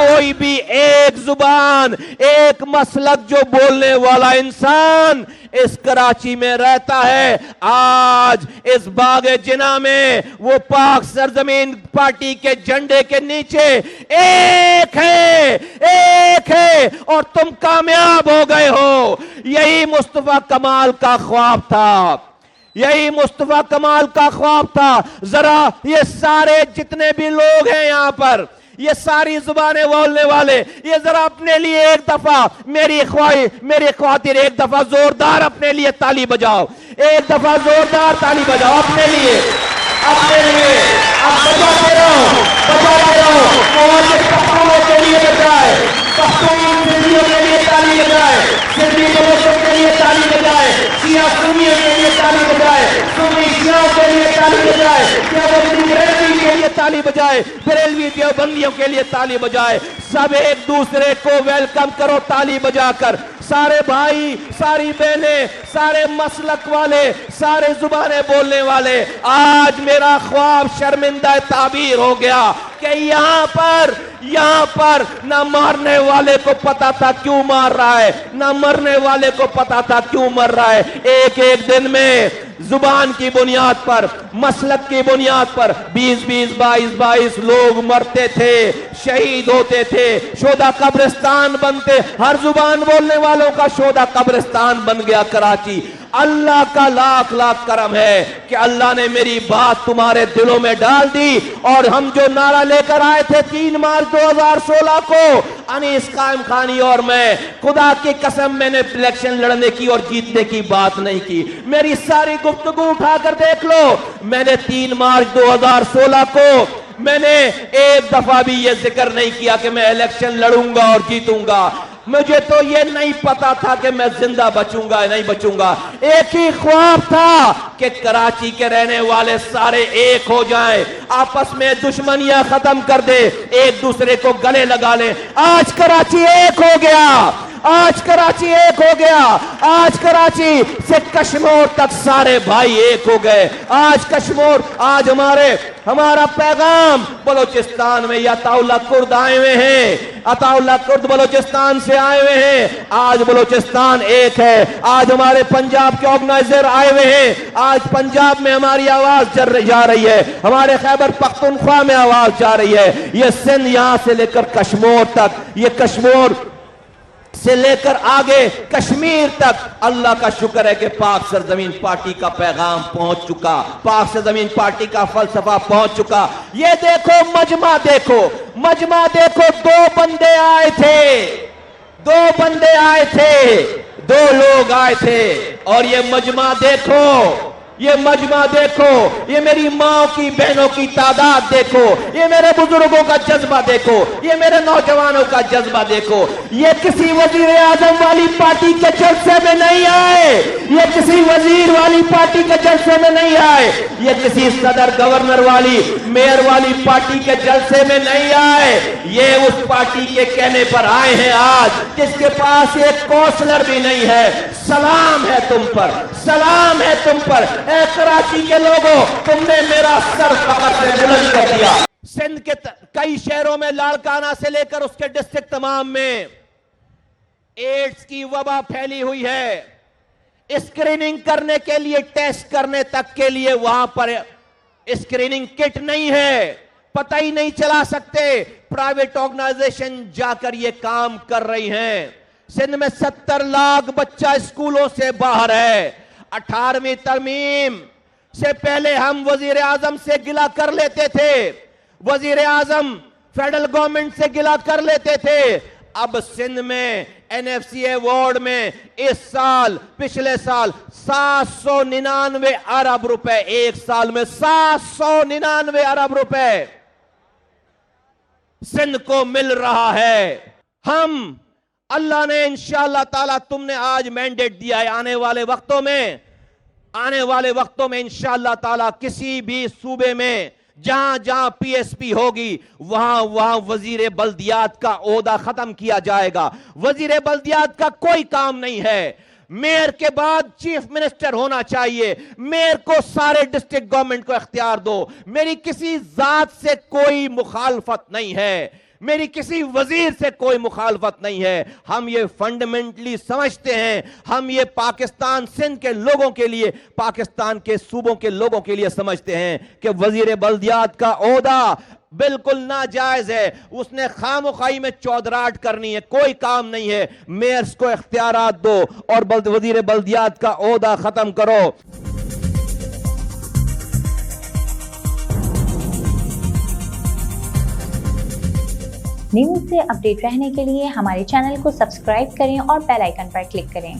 کوئی بھی ایک زبان ایک مسلک جو بولنے والا انسان اس کراچی میں رہتا ہے، آج اس باغ جناح میں وہ پاک سرزمین پارٹی کے جھنڈے کے نیچے ایک ہے اور تم کامیاب ہو گئے ہو۔ یہی مصطفیٰ کمال کا خواب تھا، یہی مصطفیٰ کمال کا خواب تھا۔ ذرا یہ سارے جتنے بھی لوگ ہیں یہاں پر، یہ ساری زبانیں بولنے والے، یہ ذرا اپنے لیے ایک دفعہ میری خواطر ایک دفعہ زوردار اپنے لیے تالی بجاؤ، ایک دفعہ زوردار تالی بجاؤ اپنے لیے، اپنے لیے۔ اب بجاتے رہو معزز پختونوں کے لیے بجائے، پختون سندھیوں کے لیے تالی بجائے، سندھی بلوچوں کے لیے تالی بجائے، شیعہ سنیوں کے لیے تالی بجائے، سنی شیعوں کے لیے تالی بجائے، بریلوی کے لیے تالی بجائے، بریلوی دیوبندیوں کے لیے تالی بجائے۔ سب ایک دوسرے کو ویلکم کرو تالی بجا کر، سارے بھائی، ساری بہنیں، سارے مسلک والے، سارے زبانیں بولنے والے۔ آج میرا خواب شرمندہ تعبیر ہو گیا کہ یہاں پر نہ مارنے والے کو پتا تھا کیوں مار رہا ہے، نہ مرنے والے کو پتا تھا کیوں مر رہا ہے۔ ایک دن میں زبان کی بنیاد پر، مسلک کی بنیاد پر 22 لوگ مرتے تھے، شہید ہوتے تھے، شہداء قبرستان بنتے، ہر زبان بولنے والوں کا شہداء قبرستان بن گیا کراچی۔ اللہ کا لاکھ لاکھ کرم ہے کہ اللہ نے میری بات تمہارے دلوں میں ڈال دی، اور ہم جو نعرہ لے کر آئے تھے 3 مارچ 2016 کو، انیس قائم خانی اور میں، خدا کی قسم میں نے الیکشن لڑنے کی اور جیتنے کی بات نہیں کی۔ میری ساری گفتگو اٹھا کر دیکھ لو، میں نے 3 مارچ 2016 کو میں نے ایک دفعہ بھی یہ ذکر نہیں کیا کہ میں الیکشن لڑوں گا اور جیتوں گا۔ مجھے تو یہ نہیں پتا تھا کہ میں زندہ بچوں گا یا نہیں بچوں گا۔ ایک ہی خواب تھا کہ کراچی کے رہنے والے سارے ایک ہو جائیں، آپس میں دشمنیاں ختم کر دے، ایک دوسرے کو گلے لگا لیں۔ آج کراچی ایک ہو گیا، آج کراچی ایک ہو گیا، آج کراچی سے کشمور تک سارے بھائی ایک ہو گئے۔ آج کشمور، آج ہمارا پیغام بلوچستان میں عطا اللہ کرد آئے ہوئے ہیں، عطا اللہ کرد بلوچستان سے آئے ہوئے ہیں۔ آج بلوچستان ایک ہے۔ آج ہمارے پنجاب کے آرگنائزر آئے ہوئے ہیں، آج پنجاب میں ہماری آواز جا رہی ہے، ہمارے خیبر پختونخوا میں آواز جا رہی ہے۔ یہ سندھ یہاں سے لے کر کشمور تک، یہ کشمور سے لے کر آگے کشمیر تک، اللہ کا شکر ہے کہ پاک سرزمین پارٹی کا پیغام پہنچ چکا، پاک سرزمین پارٹی کا فلسفہ پہنچ چکا۔ یہ دیکھو مجمع دیکھو، 2 بندے آئے تھے، 2 لوگ آئے تھے، اور یہ مجمع دیکھو، یہ میری ماں کی بہنوں کی تعداد دیکھو، یہ میرے بزرگوں کا جذبہ دیکھو، یہ میرے نوجوانوں کا جذبہ دیکھو۔ یہ کسی وزیر اعظم والی پارٹی کے جلسے میں نہیں آئے، یہ کسی وزیر والی پارٹی کے جلسے میں نہیں آئے، یہ کسی صدر گورنر والی میئر والی پارٹی کے جلسے میں نہیں آئے، یہ اس پارٹی کے کہنے پر آئے ہیں آج جس کے پاس ایک کونسلر بھی نہیں ہے۔ سلام ہے تم پر، سلام ہے تم پر، اے کراچی کے لوگوں، تم نے میرا سر فخر سے بلند کر دیا۔ سندھ کے کئی شہروں میں، لاڑکانہ سے لے کر اس کے ڈسٹرکٹ تمام میں ایڈز کی وبا پھیلی ہوئی ہے۔ اسکریننگ کرنے کے لیے، ٹیسٹ کرنے تک کے لیے وہاں پر اسکریننگ کٹ نہیں ہے، پتہ ہی نہیں چلا سکتے۔ پرائیویٹ آرگنائزیشن جا کر یہ کام کر رہی ہیں۔ سندھ میں 70 لاکھ بچہ اسکولوں سے باہر ہے۔ 18ویں ترمیم سے پہلے ہم وزیر اعظم سے گلہ کر لیتے تھے، وزیر اعظم فیڈرل گورنمنٹ سے گلہ کر لیتے تھے۔ اب سندھ میں NFC ایوارڈ میں اس سال، پچھلے سال 799 ارب روپے، ایک سال میں 799 ارب روپے سندھ کو مل رہا ہے۔ ہم، اللہ نے انشاءاللہ تعالیٰ، تم نے آج مینڈیٹ دیا ہے، آنے والے وقتوں میں انشاءاللہ تعالیٰ کسی بھی صوبے میں جہاں PSP ہوگی وہاں وزیر بلدیات کا عہدہ ختم کیا جائے گا۔ وزیر بلدیات کا کوئی کام نہیں ہے، میئر کے بعد چیف منسٹر ہونا چاہیے۔ میئر کو سارے ڈسٹرکٹ گورنمنٹ کو اختیار دو۔ میری کسی ذات سے کوئی مخالفت نہیں ہے، میری کسی وزیر سے کوئی مخالفت نہیں ہے. ہم یہ فنڈامنٹلی سمجھتے ہیں, ہم یہ پاکستان سندھ کے لوگوں کے لیے, پاکستان کے صوبوں کے لوگوں کے لیے سمجھتے ہیں کہ وزیر بلدیات کا عہدہ بالکل ناجائز ہے. اس نے خام و خواہی میں چودراہٹ کرنی ہے, کوئی کام نہیں ہے. میئرز کو اختیارات دو اور وزیر بلدیات کا عہدہ ختم کرو. نیوز سے اپڈیٹ رہنے کے لیے ہمارے چینل کو سبسکرائب کریں اور بیل آئیکن پر کلک کریں.